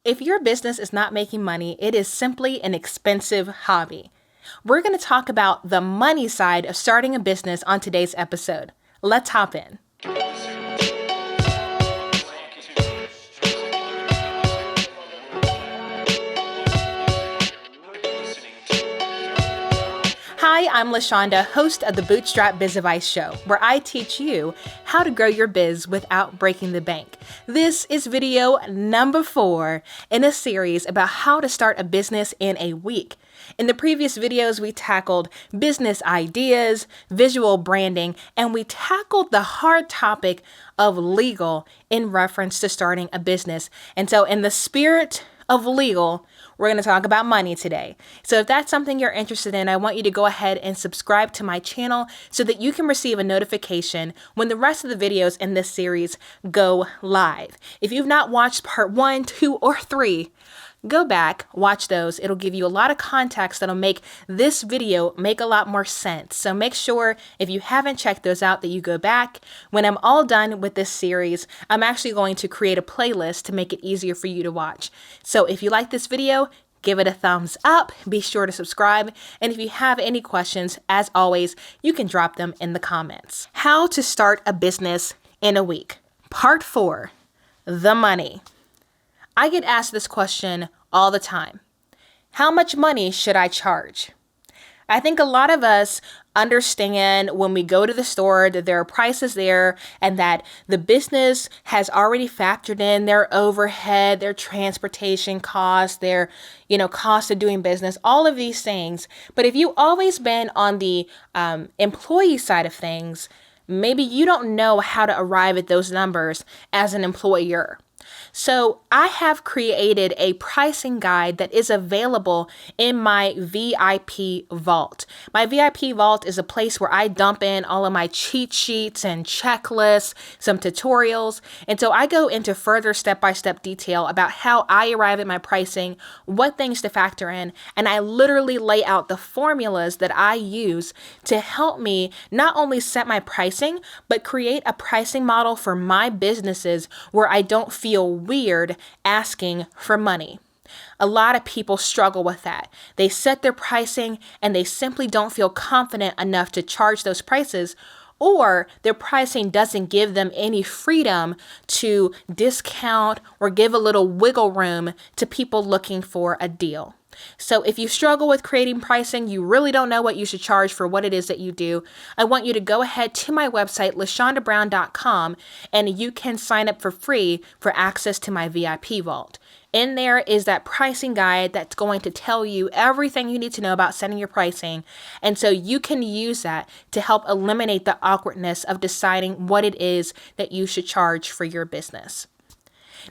If your business is not making money, it is simply an expensive hobby. We're going to talk about the money side of starting a business on today's episode. Let's hop in. Hi, I'm LaShonda, host of the Bootstrap Biz Advice Show, where I teach you how to grow your biz without breaking the bank. This is video number 4 in a series about how to start a business in a week. In the previous videos, we tackled business ideas, visual branding, and we tackled the hard topic of legal in reference to starting a business. And so in the spirit of legal, we're going to talk about money today. So if that's something you're interested in, I want you to go ahead and subscribe to my channel so that you can receive a notification when the rest of the videos in this series go live. If you've not watched part 1, 2, or 3, go back, watch those. It'll give you a lot of context that'll make this video make a lot more sense. So make sure if you haven't checked those out that you go back. When I'm all done with this series, I'm actually going to create a playlist to make it easier for you to watch. So if you like this video, give it a thumbs up, be sure to subscribe, and if you have any questions, as always, you can drop them in the comments. How to start a business in a week. Part 4, the money. I get asked this question all the time. How much money should I charge? I think a lot of us understand when we go to the store that there are prices there and that the business has already factored in their overhead, their transportation costs, their, cost of doing business, all of these things. But if you've always been on the employee side of things, maybe you don't know how to arrive at those numbers as an employer. So I have created a pricing guide that is available in my VIP vault. My VIP vault is a place where I dump in all of my cheat sheets and checklists, some tutorials. And so I go into further step-by-step detail about how I arrive at my pricing, what things to factor in, and I literally lay out the formulas that I use to help me not only set my pricing, but create a pricing model for my businesses where I don't feel weird asking for money. A lot of people struggle with that. They set their pricing and they simply don't feel confident enough to charge those prices, or their pricing doesn't give them any freedom to discount or give a little wiggle room to people looking for a deal. So if you struggle with creating pricing, you really don't know what you should charge for what it is that you do, I want you to go ahead to my website, LaShondaBrown.com, and you can sign up for free for access to my VIP vault. In there is that pricing guide that's going to tell you everything you need to know about setting your pricing. And so you can use that to help eliminate the awkwardness of deciding what it is that you should charge for your business.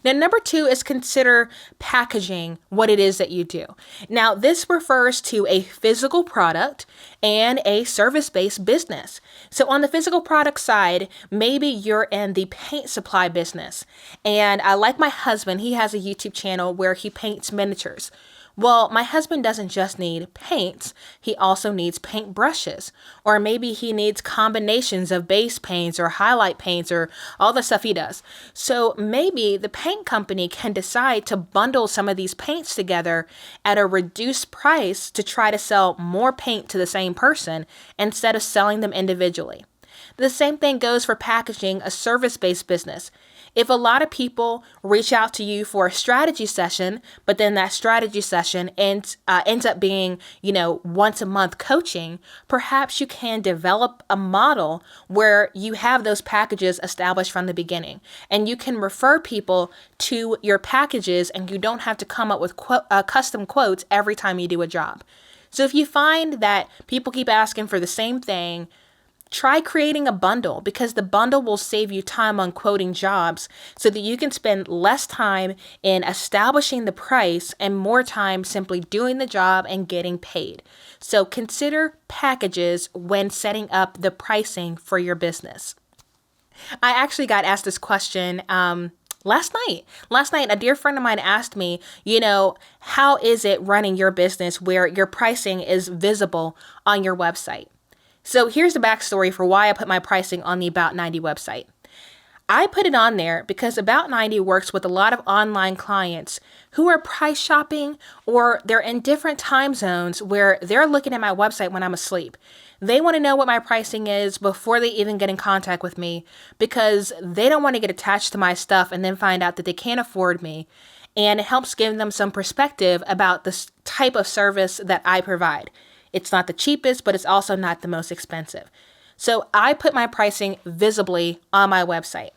Now, number 2 is consider packaging what it is that you do. Now, this refers to a physical product and a service-based business. So on the physical product side, maybe you're in the paint supply business. And like my husband, he has a YouTube channel where he paints miniatures. Well, my husband doesn't just need paints, he also needs paint brushes, or maybe he needs combinations of base paints or highlight paints or all the stuff he does. So maybe the paint company can decide to bundle some of these paints together at a reduced price to try to sell more paint to the same person instead of selling them individually. The same thing goes for packaging a service-based business. If a lot of people reach out to you for a strategy session, but then that strategy session ends up being, once a month coaching, perhaps you can develop a model where you have those packages established from the beginning, and you can refer people to your packages, and you don't have to come up with custom quotes every time you do a job. So if you find that people keep asking for the same thing, try creating a bundle, because the bundle will save you time on quoting jobs so that you can spend less time in establishing the price and more time simply doing the job and getting paid. So consider packages when setting up the pricing for your business. I actually got asked this question last night, a dear friend of mine asked me, how is it running your business where your pricing is visible on your website? So here's the backstory for why I put my pricing on the About 90 website. I put it on there because About 90 works with a lot of online clients who are price shopping, or they're in different time zones where they're looking at my website when I'm asleep. They want to know what my pricing is before they even get in contact with me, because they don't want to get attached to my stuff and then find out that they can't afford me. And it helps give them some perspective about the type of service that I provide. It's not the cheapest, but it's also not the most expensive. So I put my pricing visibly on my website.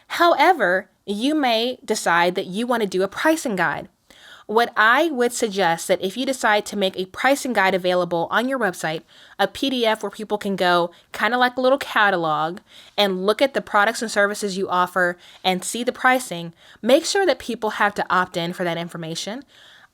However, you may decide that you want to do a pricing guide. What I would suggest that if you decide to make a pricing guide available on your website, a PDF where people can go kind of like a little catalog and look at the products and services you offer and see the pricing, make sure that people have to opt in for that information.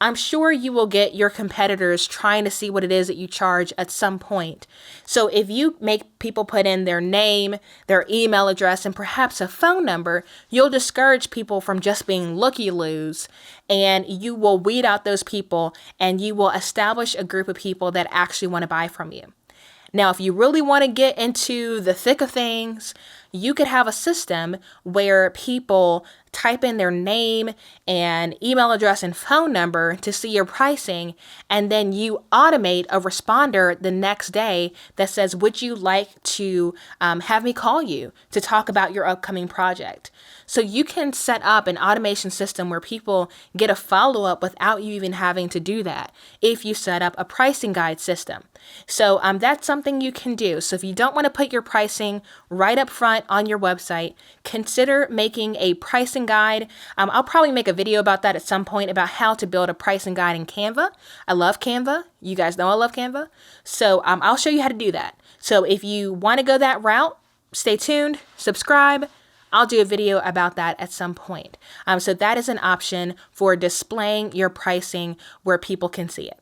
I'm sure you will get your competitors trying to see what it is that you charge at some point. So if you make people put in their name, their email address, and perhaps a phone number, you'll discourage people from just being looky-loos, and you will weed out those people, and you will establish a group of people that actually want to buy from you. Now, if you really want to get into the thick of things, you could have a system where people type in their name and email address and phone number to see your pricing, and then you automate a responder the next day that says, would you like to have me call you to talk about your upcoming project? So you can set up an automation system where people get a follow-up without you even having to do that if you set up a pricing guide system. So that's something you can do. So if you don't want to put your pricing right up front on your website, consider making a pricing guide. I'll probably make a video about that at some point, about how to build a pricing guide in Canva. I love Canva. You guys know I love Canva. So I'll show you how to do that. So if you want to go that route, stay tuned, subscribe. I'll do a video about that at some point. So that is an option for displaying your pricing where people can see it.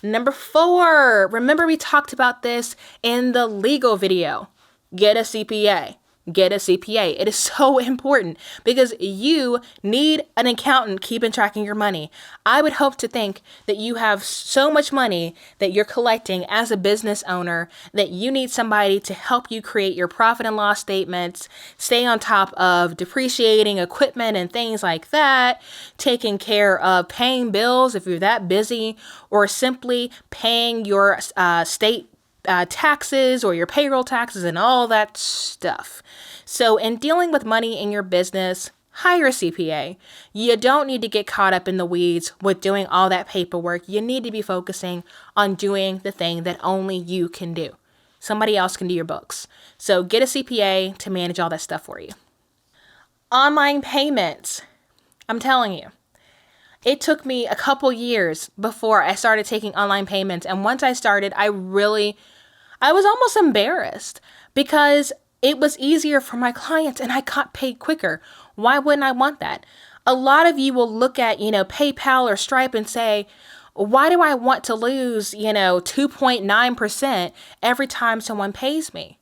Number 4, remember we talked about this in the legal video. Get a CPA. Get a CPA. It is so important because you need an accountant keeping track of your money. I would hope to think that you have so much money that you're collecting as a business owner that you need somebody to help you create your profit and loss statements, stay on top of depreciating equipment and things like that, taking care of paying bills if you're that busy, or simply paying your state taxes or your payroll taxes and all that stuff. So in dealing with money in your business, hire a CPA. You don't need to get caught up in the weeds with doing all that paperwork. You need to be focusing on doing the thing that only you can do. Somebody else can do your books. So get a CPA to manage all that stuff for you. Online payments. I'm telling you, it took me a couple years before I started taking online payments. And once I started, I was almost embarrassed because it was easier for my clients and I got paid quicker. Why wouldn't I want that? A lot of you will look at, PayPal or Stripe and say, why do I want to lose, 2.9% every time someone pays me?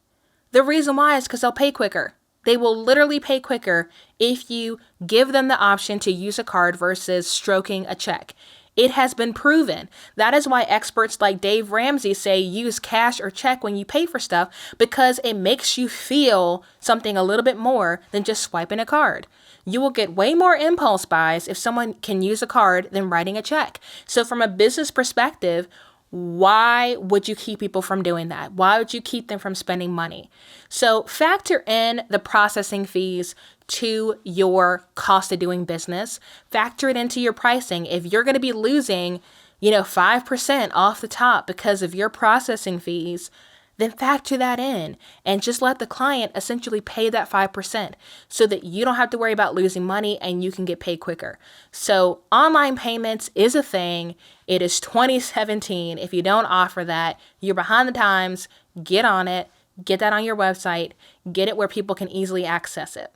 The reason why is because they'll pay quicker. They will literally pay quicker if you give them the option to use a card versus stroking a check. It has been proven. That is why experts like Dave Ramsey say use cash or check when you pay for stuff, because it makes you feel something a little bit more than just swiping a card. You will get way more impulse buys if someone can use a card than writing a check. So from a business perspective, why would you keep people from doing that? Why would you keep them from spending money? So factor in the processing fees to your cost of doing business. Factor it into your pricing. If you're going to be losing, 5% off the top because of your processing fees, then factor that in and just let the client essentially pay that 5% so that you don't have to worry about losing money and you can get paid quicker. So online payments is a thing. It is 2017. If you don't offer that, you're behind the times. Get on it. Get that on your website. Get it where people can easily access it.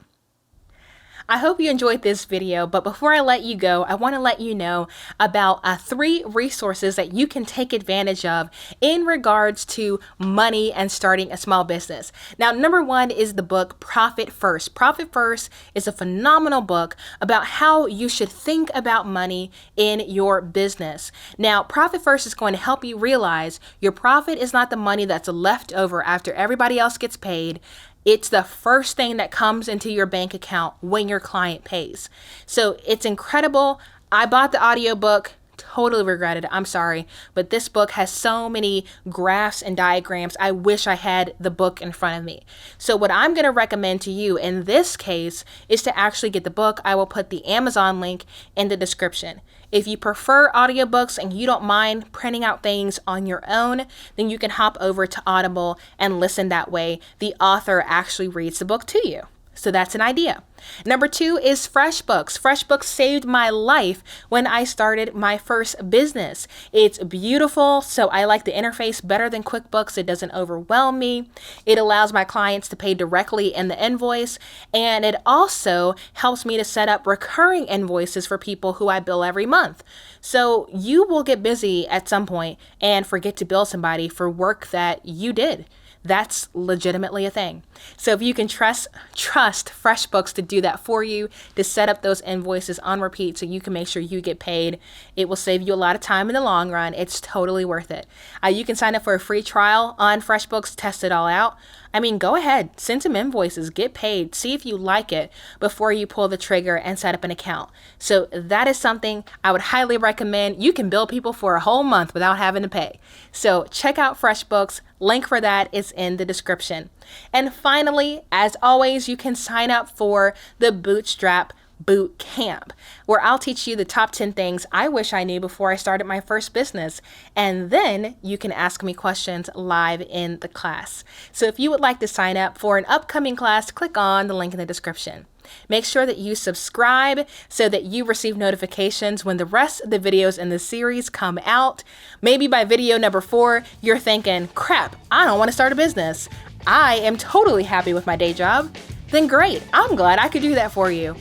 I hope you enjoyed this video, but before I let you go, I want to let you know about 3 resources that you can take advantage of in regards to money and starting a small business. Now, number 1 is the book Profit First. Profit First is a phenomenal book about how you should think about money in your business. Now, Profit First is going to help you realize your profit is not the money that's left over after everybody else gets paid. It's the first thing that comes into your bank account when your client pays. So it's incredible. I bought the audiobook. Totally regretted it. I'm sorry, but this book has so many graphs and diagrams. I wish I had the book in front of me. So what I'm going to recommend to you in this case is to actually get the book. I will put the Amazon link in the description. If you prefer audiobooks and you don't mind printing out things on your own, then you can hop over to Audible and listen that way. The author actually reads the book to you. So that's an idea. Number 2 is FreshBooks. FreshBooks saved my life when I started my first business. It's beautiful, so I like the interface better than QuickBooks. It doesn't overwhelm me. It allows my clients to pay directly in the invoice, and it also helps me to set up recurring invoices for people who I bill every month. So you will get busy at some point and forget to bill somebody for work that you did. That's legitimately a thing. So if you can trust FreshBooks to do that for you, to set up those invoices on repeat so you can make sure you get paid, it will save you a lot of time in the long run. It's totally worth it. You can sign up for a free trial on FreshBooks, test it all out. I mean, go ahead, send some invoices, get paid, see if you like it before you pull the trigger and set up an account. So that is something I would highly recommend. You can bill people for a whole month without having to pay. So check out FreshBooks. Link for that is in the description. And finally, as always, you can sign up for the Bootstrap Boot Camp, where I'll teach you the top 10 things I wish I knew before I started my first business. And then you can ask me questions live in the class. So if you would like to sign up for an upcoming class, click on the link in the description. Make sure that you subscribe so that you receive notifications when the rest of the videos in the series come out. Maybe by video number 4, you're thinking, crap, I don't want to start a business. I am totally happy with my day job. Then great, I'm glad I could do that for you.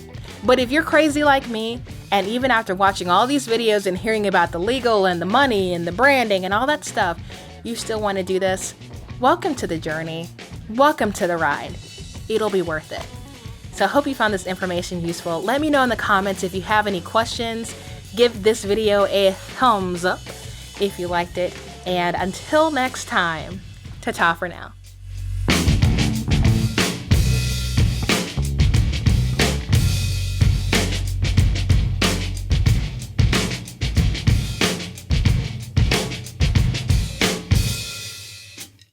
But if you're crazy like me, and even after watching all these videos and hearing about the legal and the money and the branding and all that stuff, you still want to do this, welcome to the journey. Welcome to the ride. It'll be worth it. So I hope you found this information useful. Let me know in the comments if you have any questions. Give this video a thumbs up if you liked it. And until next time, ta-ta for now.